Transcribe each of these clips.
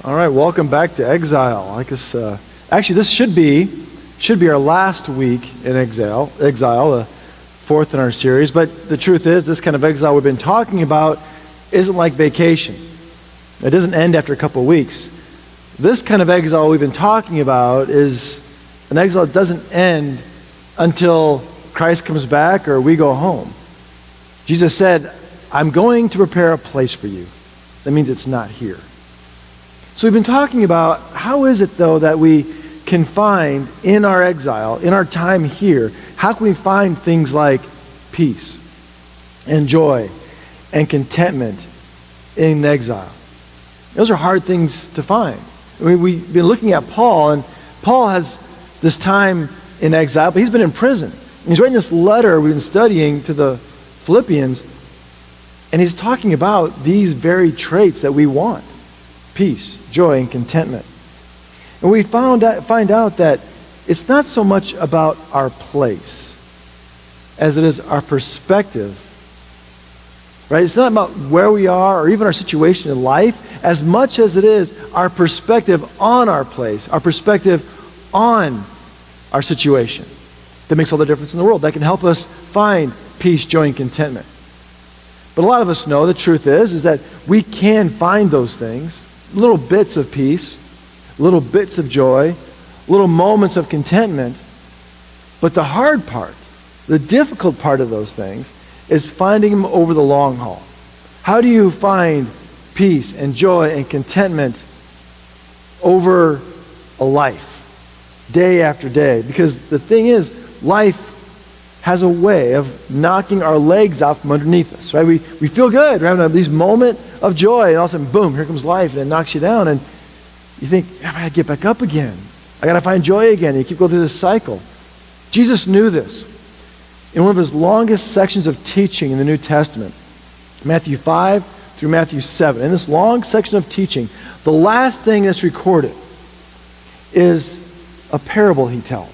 All right, welcome back to Exile. Actually, this should be our last week in Exile, the fourth in our series. But the truth is, this kind of exile we've been talking about isn't like vacation. It doesn't end after a couple of weeks. This kind of exile we've been talking about is an exile that doesn't end until Christ comes back or we go home. Jesus said, "I'm going to prepare a place for you." That means it's not here. So we've been talking about how is it, though, that we can find in our exile, in our time here, how can we find things like peace and joy and contentment in exile? Those are hard things to find. I mean, we've been looking at Paul, and Paul has this time in exile, but he's been in prison. And he's writing this letter we've been studying to the Philippians, and he's talking about these very traits that we want: peace, joy, and contentment. And we find out that it's not so much about our place as it is our perspective. Right? It's not about where we are or even our situation in life as much as it is our perspective on our place, our perspective on our situation. That makes all the difference in the world. That can help us find peace, joy, and contentment. But a lot of us know the truth is that we can find those things, little bits of peace, little bits of joy, little moments of contentment. But the hard part, the difficult part of those things, is finding them over the long haul. How do you find peace and joy and contentment over a life, day after day? Because the thing is, life has a way of knocking our legs out from underneath us, right? We feel good. We're having these moments of joy, and all of a sudden, boom, here comes life, and it knocks you down, and you think, I gotta get back up again. I gotta find joy again. And you keep going through this cycle. Jesus knew this. In one of his longest sections of teaching in the New Testament, Matthew 5 through Matthew 7, in this long section of teaching, the last thing that's recorded is a parable he tells.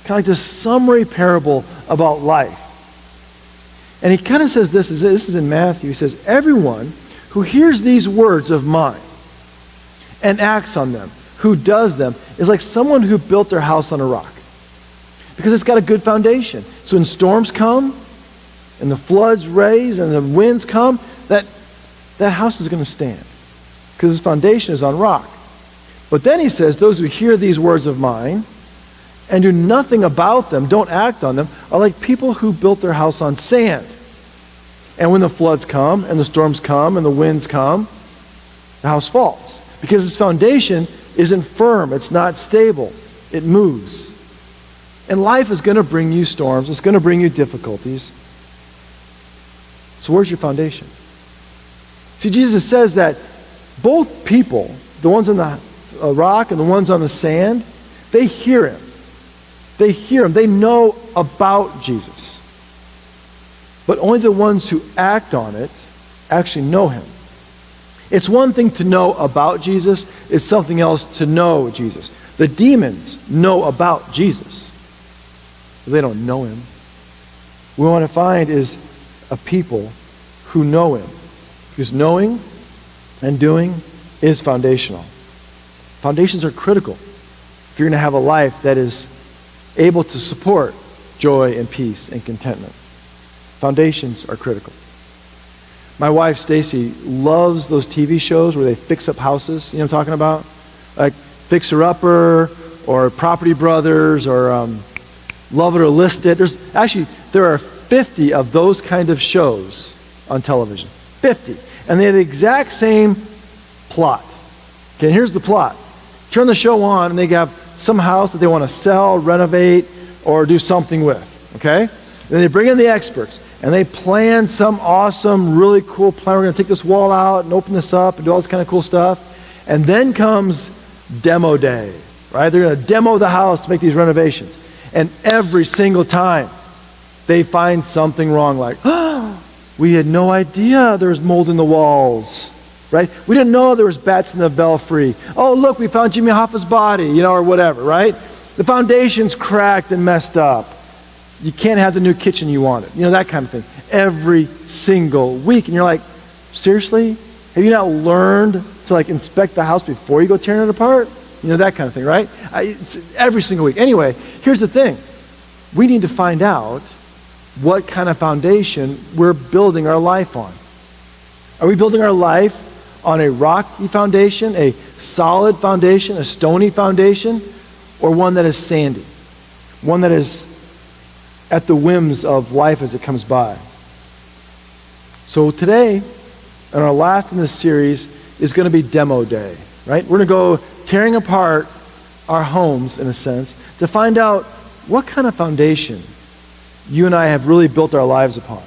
Kind of like this summary parable about life. And he kind of says this is in Matthew. He says, "Everyone who hears these words of mine and acts on them, who does them, is like someone who built their house on a rock." Because it's got a good foundation. So when storms come, and the floods raise, and the winds come, that house is going to stand. Because its foundation is on rock. But then he says, those who hear these words of mine and do nothing about them, don't act on them, are like people who built their house on sand. And when the floods come, and the storms come, and the winds come, the house falls. Because its foundation isn't firm, it's not stable, it moves. And life is going to bring you storms, it's going to bring you difficulties. So where's your foundation? See, Jesus says that both people, the ones on the rock and the ones on the sand, they hear him. They hear him. They know about Jesus. But only the ones who act on it actually know him. It's one thing to know about Jesus. It's something else to know Jesus. The demons know about Jesus. But they don't know him. What we want to find is a people who know him. Because knowing and doing is foundational. Foundations are critical if you're going to have a life that is able to support joy and peace and contentment. Foundations are critical. My wife, Stacy, loves those TV shows where they fix up houses. You know what I'm talking about? Like Fixer Upper or Property Brothers or Love It or List It. There are 50 of those kind of shows on television. 50. And they have the exact same plot. Okay, here's the plot. Turn the show on and they have some house that they want to sell, renovate, or do something with. Okay? Then they bring in the experts and they plan some awesome, really cool plan. We're going to take this wall out and open this up and do all this kind of cool stuff. And then comes demo day. Right? They're going to demo the house to make these renovations. And every single time they find something wrong, like, oh, we had no idea there was mold in the walls, right? We didn't know there was bats in the belfry. Oh, look, we found Jimmy Hoffa's body, or whatever, right? The foundation's cracked and messed up. You can't have the new kitchen you wanted, that kind of thing. Every single week. And you're like, seriously? Have you not learned to inspect the house before you go tearing it apart? That kind of thing, right? It's every single week. Anyway, here's the thing. We need to find out what kind of foundation we're building our life on. Are we building our life on a rocky foundation, a solid foundation, a stony foundation, or one that is sandy? One that is at the whims of life as it comes by. So today, and our last in this series, is going to be demo day, right? We're going to go tearing apart our homes, in a sense, to find out what kind of foundation you and I have really built our lives upon.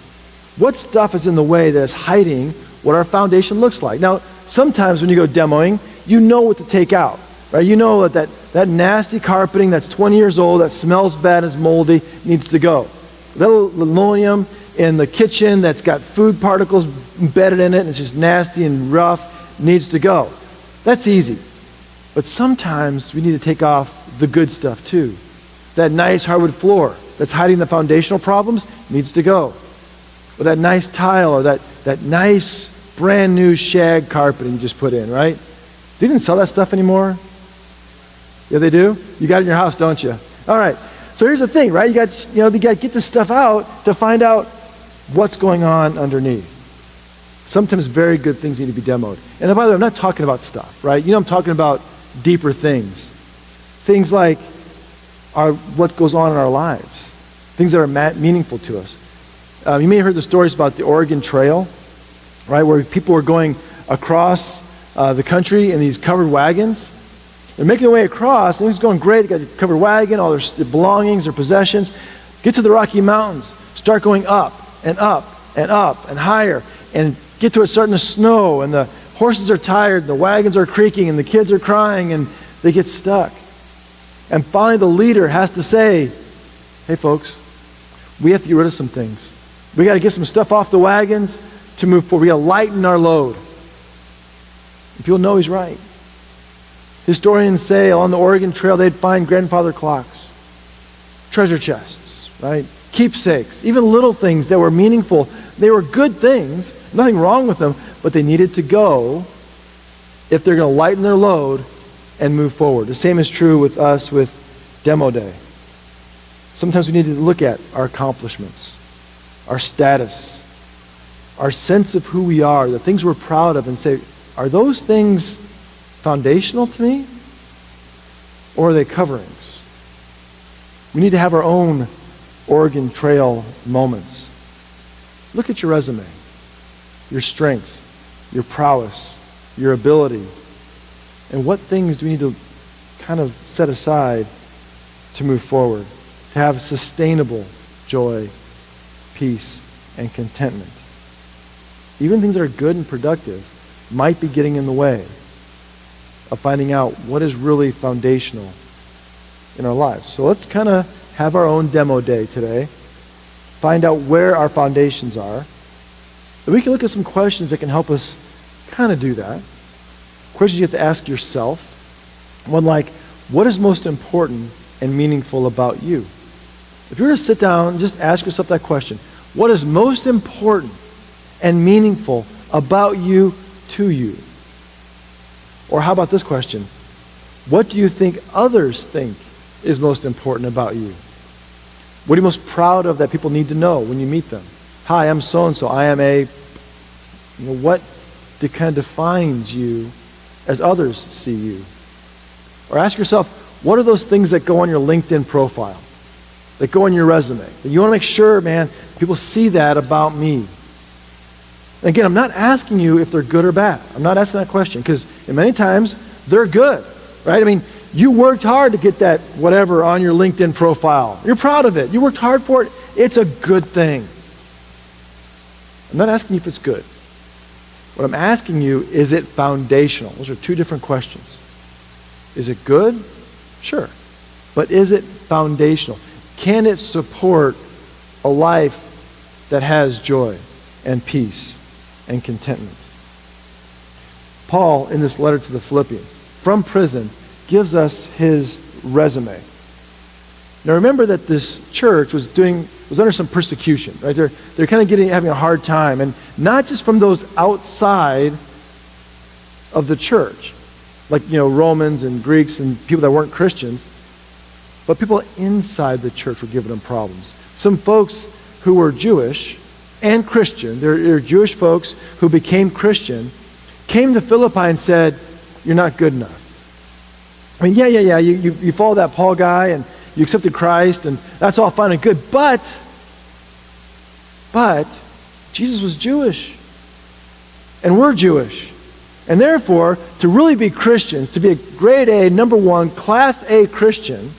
What stuff is in the way that is hiding what our foundation looks like? Now, sometimes when you go demoing, you know what to take out, right? You know that nasty carpeting that's 20 years old, that smells bad, is moldy, needs to go. That linoleum in the kitchen that's got food particles embedded in it and it's just nasty and rough, needs to go. That's easy. But sometimes we need to take off the good stuff too. That nice hardwood floor that's hiding the foundational problems needs to go. Or that nice tile, or that nice brand new shag carpeting you just put in, right? They even sell that stuff anymore? Yeah, they do? You got it in your house, don't you? All right. So here's the thing, right? You got to get this stuff out to find out what's going on underneath. Sometimes very good things need to be demoed. And by the way, I'm not talking about stuff, right? I'm talking about deeper things. Things like what goes on in our lives. Things that are meaningful to us. You may have heard the stories about the Oregon Trail, right? Where people were going across the country in these covered wagons. They're making their way across, and it's going great. They got a covered wagon, all their belongings, their possessions. Get to the Rocky Mountains, start going up and up and up and higher, and get to it starting to snow, and the horses are tired, and the wagons are creaking, and the kids are crying, and they get stuck. And finally the leader has to say, hey folks, we have to get rid of some things. We got to get some stuff off the wagons to move forward. We got to lighten our load. And people know he's right. Historians say along the Oregon Trail they'd find grandfather clocks, treasure chests, right? Keepsakes, even little things that were meaningful. They were good things, nothing wrong with them, but they needed to go if they're going to lighten their load and move forward. The same is true with us with Demo Day. Sometimes we need to look at our accomplishments, our status, our sense of who we are, the things we're proud of, and say, are those things foundational to me, or are they coverings? We need to have our own Oregon Trail moments. Look at your resume, your strength, your prowess, your ability, and what things do we need to kind of set aside to move forward, to have sustainable joy, peace, and contentment. Even things that are good and productive might be getting in the way of finding out what is really foundational in our lives. So let's kind of have our own demo day today. Find out where our foundations are. And we can look at some questions that can help us kind of do that. Questions you have to ask yourself. One like, what is most important and meaningful about you? If you were to sit down and just ask yourself that question, what is most important and meaningful about you to you? Or how about this question? What do you think others think is most important about you? What are you most proud of that people need to know when you meet them? Hi, I'm so-and-so. I am what kind of defines you as others see you? Or ask yourself, what are those things that go on your LinkedIn profile, that go on your resume, that you want to make sure, man, people see that about me? And again, I'm not asking you if they're good or bad. I'm not asking that question, because many times they're good, right? I mean, you worked hard to get that whatever on your LinkedIn profile. You're proud of it. You worked hard for it. It's a good thing. I'm not asking you if it's good. What I'm asking you, is it foundational? Those are two different questions. Is it good? Sure. But is it foundational? Can it support a life that has joy and peace and contentment? Paul, in this letter to the Philippians, from prison, gives us his resume. Now remember that this church was under some persecution, right? They're kind of having a hard time, and not just from those outside of the church, like, Romans and Greeks and people that weren't Christians, but people inside the church were giving them problems. Some folks who were Jewish and Christian, they're Jewish folks who became Christian, came to Philippi and said, you're not good enough. I mean, yeah, you follow that Paul guy and you accepted Christ and that's all fine and good, but Jesus was Jewish and we're Jewish. And therefore, to really be Christians, to be a grade A, number one, class A Christian,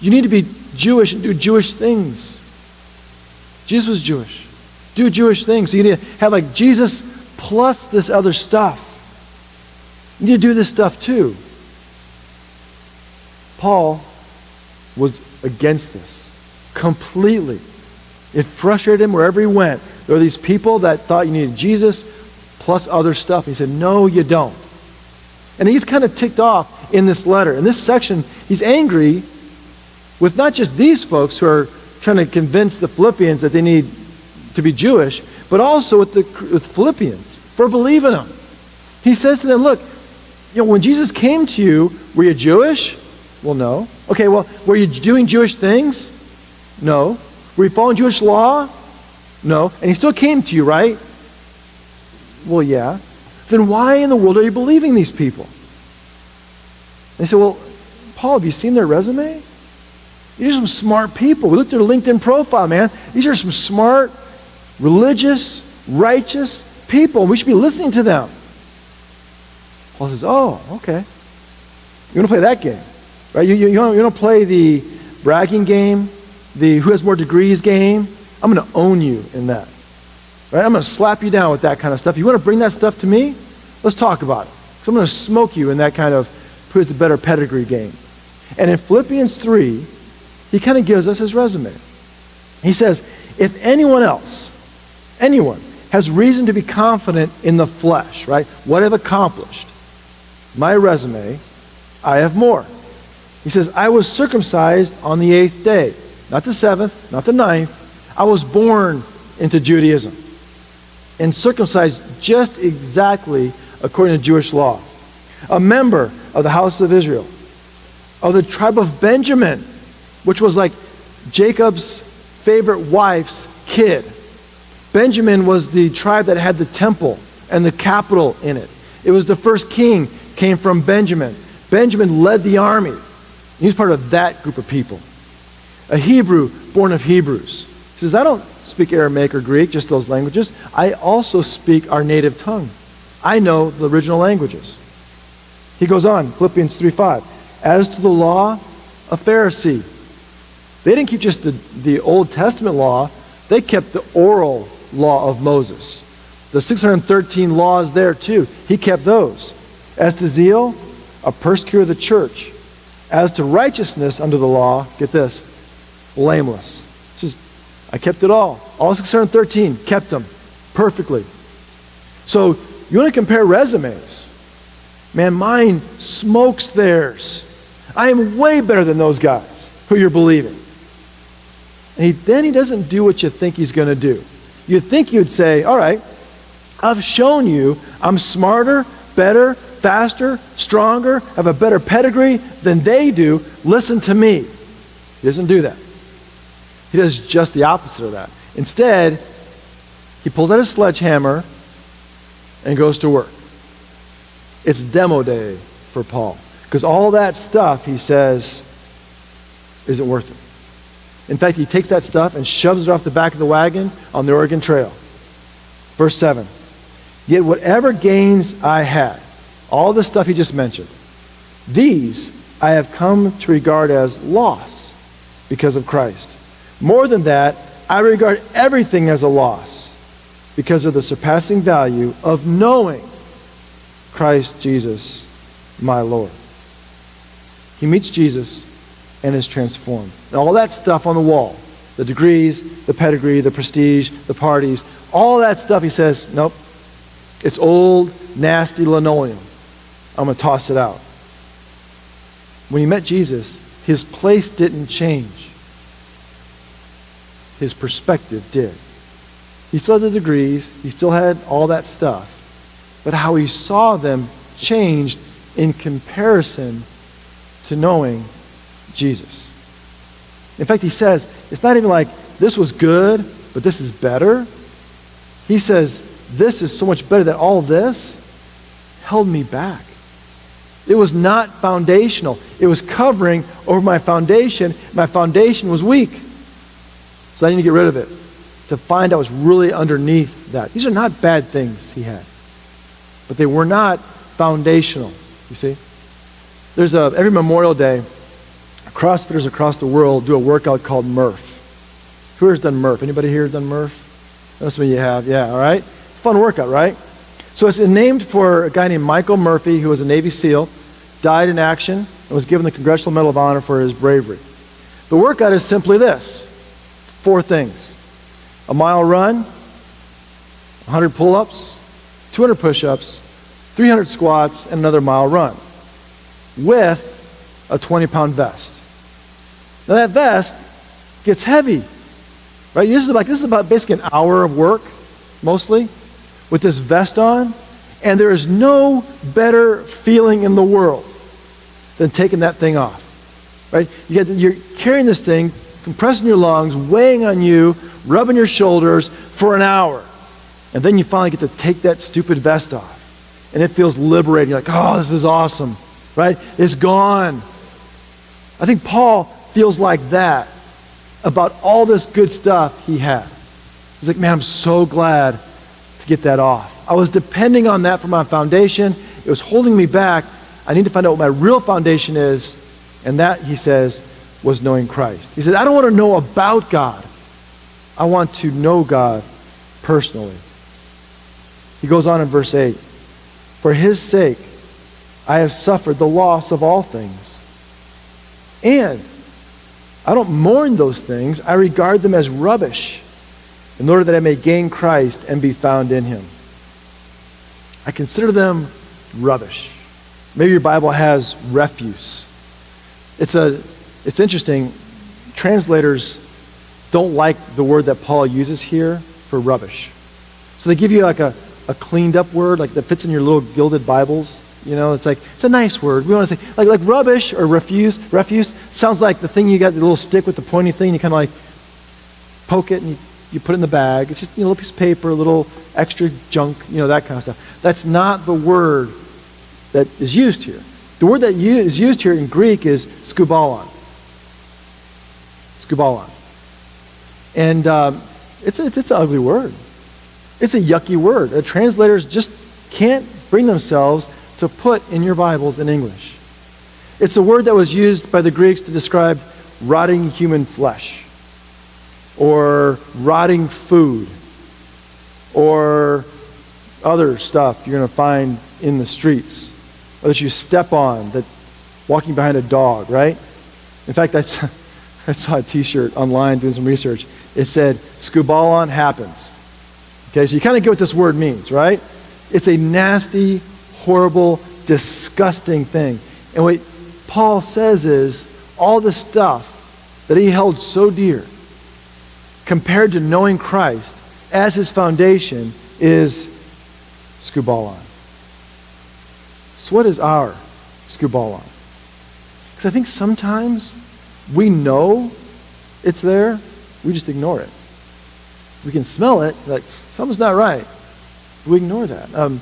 you need to be Jewish and do Jewish things. Jesus was Jewish. Do Jewish things. So you need to have like Jesus plus this other stuff. You need to do this stuff too. Paul was against this completely. It frustrated him wherever he went. There were these people that thought you needed Jesus plus other stuff. He said, no, you don't. And he's kind of ticked off in this letter. In this section, he's angry with not just these folks who are trying to convince the Philippians that they need to be Jewish, but also with the Philippians for believing him. He says to them, look, when Jesus came to you, were you Jewish? Well, no. Okay, well, were you doing Jewish things? No. Were you following Jewish law? No. And he still came to you, right? Well, yeah. Then why in the world are you believing these people? They said, well, Paul, have you seen their resume? These are some smart people. We looked at their LinkedIn profile, man. These are some smart, religious, righteous people. We should be listening to them. Paul says, oh, okay. You want to play that game, right? You don't play the bragging game, the who has more degrees game. I'm going to own you in that, right? I'm going to slap you down with that kind of stuff. You want to bring that stuff to me? Let's talk about it. So I'm going to smoke you in that kind of who has the better pedigree game. And in Philippians 3, he kind of gives us his resume. He says, if anyone has reason to be confident in the flesh, right? What I've accomplished, my resume, I have more. He says, I was circumcised on the 8th day, not the 7th, not the 9th. I was born into Judaism and circumcised just exactly according to Jewish law. A member of the house of Israel, of the tribe of Benjamin, which was like Jacob's favorite wife's kid. Benjamin was the tribe that had the temple and the capital in it. It was the first king came from Benjamin. Benjamin led the army. He was part of that group of people. A Hebrew born of Hebrews. He says, I don't speak Aramaic or Greek, just those languages. I also speak our native tongue. I know the original languages. He goes on, Philippians 3:5. As to the law, a Pharisee. They didn't keep just the Old Testament law. They kept the oral law of Moses. The 613 laws there too. He kept those. As to zeal, a persecutor of the church. As to righteousness under the law, get this, blameless. It says, I kept it all. All 613, kept them perfectly. So you want to compare resumes. Man, mine smokes theirs. I am way better than those guys who you're believing. And then he doesn't do what you think he's going to do. You'd think he would say, all right, I've shown you I'm smarter, better, faster, stronger, have a better pedigree than they do. Listen to me. He doesn't do that. He does just the opposite of that. Instead, he pulls out his sledgehammer and goes to work. It's demo day for Paul. Because all that stuff, he says, isn't worth it. In fact, he takes that stuff and shoves it off the back of the wagon on the Oregon Trail. Verse 7. Yet whatever gains I had, all the stuff he just mentioned, these I have come to regard as loss because of Christ. More than that, I regard everything as a loss because of the surpassing value of knowing Christ Jesus, my Lord. He meets Jesus and is transformed. And all that stuff on the wall, the degrees, the pedigree, the prestige, the parties, all that stuff, he says, nope, it's old, nasty linoleum. I'm going to toss it out. When he met Jesus, his place didn't change. His perspective did. He still had the degrees, he still had all that stuff, but how he saw them changed in comparison to knowing Jesus. In fact, he says, it's not even like this was good, but this is better. He says, this is so much better that all this held me back. It was not foundational. It was covering over my foundation. My foundation was weak. So I need to get rid of it to find out what's really underneath that. These are not bad things he had, but they were not foundational, you see. There's every Memorial Day, CrossFitters across the world do a workout called Murph. Who has done Murph? Anybody here done Murph? That's what you have. Yeah, all right. Fun workout, right? So it's named for a guy named Michael Murphy, who was a Navy SEAL, died in action, and was given the Congressional Medal of Honor for his bravery. The workout is simply this: 4 things. A mile run, 100 pull-ups, 200 push-ups, 300 squats, and another mile run with a 20-pound vest. Now that vest gets heavy, right? This is about basically an hour of work, mostly, with this vest on, and there is no better feeling in the world than taking that thing off, right? You're carrying this thing, compressing your lungs, weighing on you, rubbing your shoulders for an hour, and then you finally get to take that stupid vest off, and it feels liberating. You're like, oh, this is awesome, right? It's gone. I think Paul feels like that about all this good stuff he had. He's like, man, I'm so glad to get that off. I was depending on that for my foundation. It was holding me back. I need to find out what my real foundation is, and that, he says, was knowing Christ. He said, I don't want to know about God. I want to know God personally. He goes on in verse 8, for his sake I have suffered the loss of all things. And I don't mourn those things. I regard them as rubbish in order that I may gain Christ and be found in him. I consider them rubbish. Maybe your Bible has refuse. It's interesting. Translators don't like the word that Paul uses here for rubbish. So they give you like a cleaned up word, like that fits in your little gilded Bibles. You know, it's a nice word. We want to say, like rubbish or refuse. Refuse sounds like the thing you got, the little stick with the pointy thing, you kind of like poke it and you put it in the bag. It's just a little piece of paper, a little extra junk, that kind of stuff. That's not the word that is used here. The word that is used here in Greek is skubalon. Skubalon. And it's an ugly word. It's a yucky word. The translators just can't bring themselves to put in your Bibles in English. It's a word that was used by the Greeks to describe rotting human flesh, or rotting food, or other stuff you're going to find in the streets, or that you step on, that walking behind a dog, right? In fact, I saw a t-shirt online doing some research. It said, skubalon happens. Okay, so you kind of get what this word means, right? It's a nasty, horrible, disgusting thing. And what Paul says is, all the stuff that he held so dear, compared to knowing Christ as his foundation, is skubalon. So what is our skubalon? Because I think sometimes we know it's there, we just ignore it. We can smell it, like something's not right. We ignore that.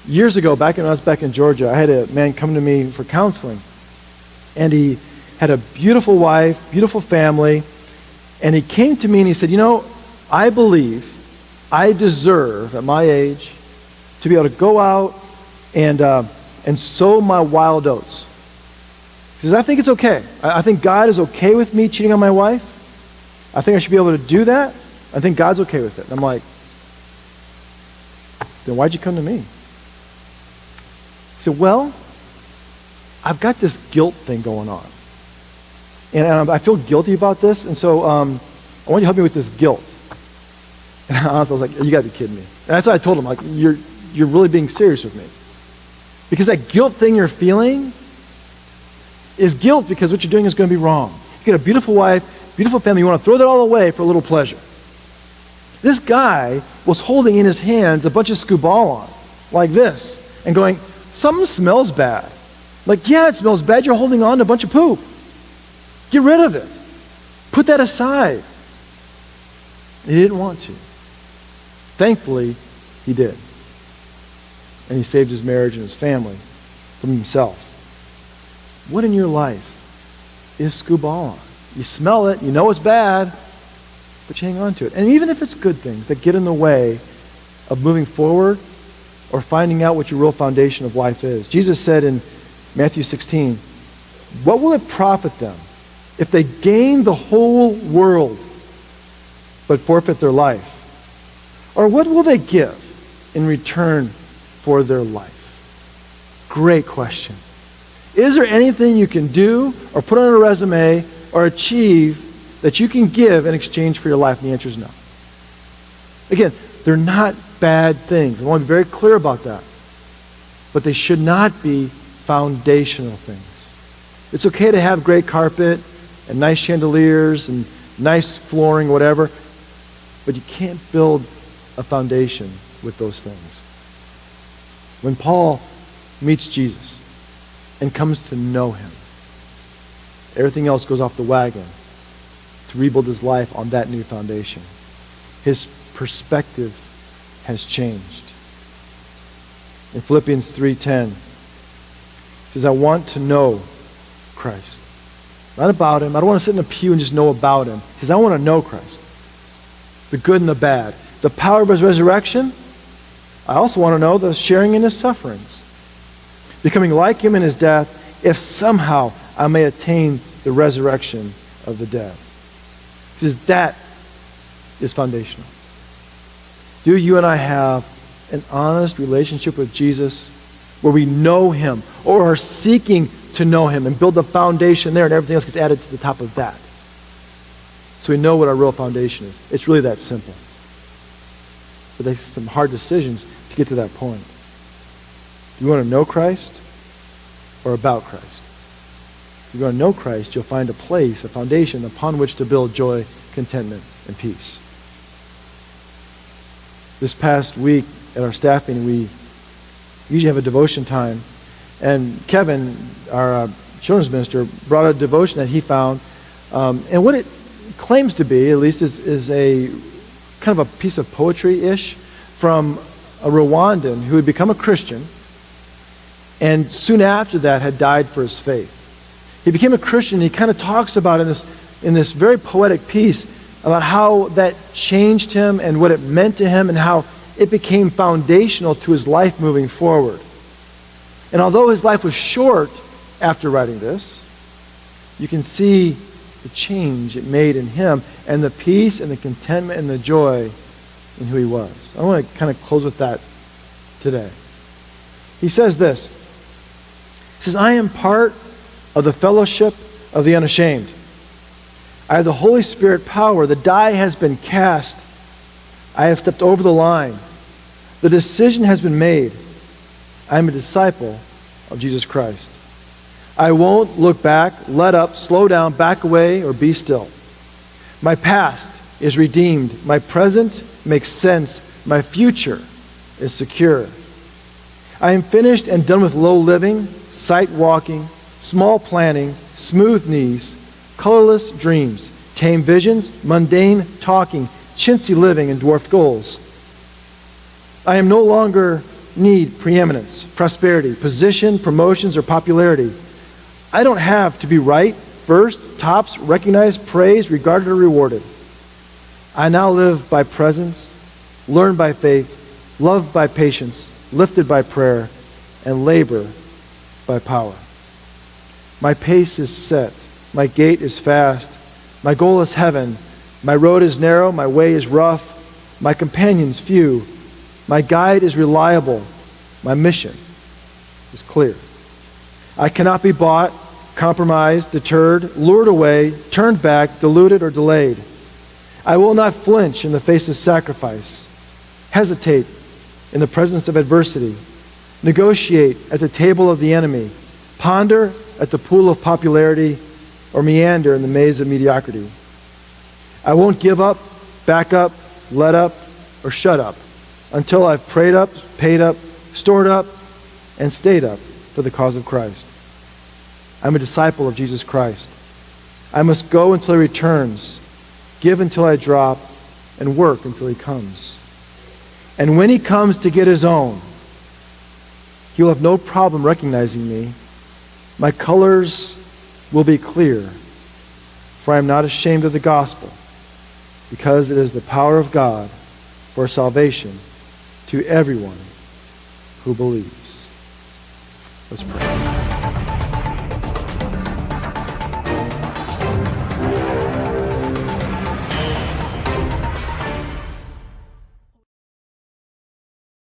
Years ago, when I was back in Georgia, I had a man come to me for counseling. And he had a beautiful wife, beautiful family. And he came to me and he said, I believe I deserve, at my age, to be able to go out and sow my wild oats. He says, I think it's okay. I think God is okay with me cheating on my wife. I think I should be able to do that. I think God's okay with it. And I'm like, then why'd you come to me? He said, well, I've got this guilt thing going on. And I feel guilty about this, and so I want you to help me with this guilt. And honestly, I was like, you got to be kidding me. And that's what I told him, like, you're really being serious with me. Because that guilt thing you're feeling is guilt because what you're doing is going to be wrong. You got a beautiful wife, beautiful family, you want to throw that all away for a little pleasure. This guy was holding in his hands a bunch of skubalon. And he said, like this and going, something smells bad. Like, yeah, it smells bad. You're holding on to a bunch of poop. Get rid of it. Put that aside. He didn't want to. Thankfully, he did. And he saved his marriage and his family from himself. What in your life is skubala? You smell it, you know it's bad, but you hang on to it. And even if it's good things that get in the way of moving forward or finding out what your real foundation of life is. Jesus said in Matthew 16, what will it profit them if they gain the whole world but forfeit their life? Or what will they give in return for their life? Great question. Is there anything you can do or put on a resume or achieve that you can give in exchange for your life? And the answer is no. Again, they're not bad things. I want to be very clear about that. But they should not be foundational things. It's okay to have great carpet and nice chandeliers and nice flooring, whatever, but you can't build a foundation with those things. When Paul meets Jesus and comes to know him, everything else goes off the wagon to rebuild his life on that new foundation. His perspective has changed. In Philippians 3:10, it says, I want to know Christ. Not about him. I don't want to sit in a pew and just know about him. He says, I want to know Christ. The good and the bad. The power of his resurrection. I also want to know the sharing in his sufferings. Becoming like him in his death, if somehow I may attain the resurrection of the dead. He says that is foundational. Do you and I have an honest relationship with Jesus where we know him or are seeking to know him and build the foundation there and everything else gets added to the top of that? So we know what our real foundation is. It's really that simple. But there's some hard decisions to get to that point. Do you want to know Christ or about Christ? If you want to know Christ, you'll find a place, a foundation upon which to build joy, contentment, and peace. This past week at our staff meeting, we usually have a devotion time. And Kevin, our children's minister, brought a devotion that he found. And what it claims to be, at least, is a kind of a piece of poetry-ish from a Rwandan who had become a Christian and soon after that had died for his faith. He became a Christian, and he kind of talks about in this very poetic piece about how that changed him and what it meant to him and how it became foundational to his life moving forward. And although his life was short after writing this, you can see the change it made in him and the peace and the contentment and the joy in who he was. I want to kind of close with that today. He says this. He says, I am part of the fellowship of the unashamed. I have the Holy Spirit power. The die has been cast. I have stepped over the line. The decision has been made. I am a disciple of Jesus Christ. I won't look back, let up, slow down, back away, or be still. My past is redeemed. My present makes sense. My future is secure. I am finished and done with low living, sight walking, small planning, smooth knees, colorless dreams, tame visions, mundane talking, chintzy living, and dwarfed goals. I am no longer need preeminence, prosperity, position, promotions, or popularity. I don't have to be right, first, tops, recognized, praised, regarded, or rewarded. I now live by presence, learn by faith, love by patience, lifted by prayer, and labor by power. My pace is set, my gait is fast, my goal is heaven, my road is narrow, my way is rough, my companions few, my guide is reliable, my mission is clear. I cannot be bought, compromised, deterred, lured away, turned back, deluded, or delayed. I will not flinch in the face of sacrifice, hesitate in the presence of adversity, negotiate at the table of the enemy, ponder at the pool of popularity, or meander in the maze of mediocrity. I won't give up, back up, let up, or shut up until I've prayed up, paid up, stored up, and stayed up for the cause of Christ. I'm a disciple of Jesus Christ. I must go until he returns, give until I drop, and work until he comes. And when he comes to get his own, he will have no problem recognizing me. My colors will be clear, for I am not ashamed of the gospel, because it is the power of God for salvation to everyone who believes. Let's pray.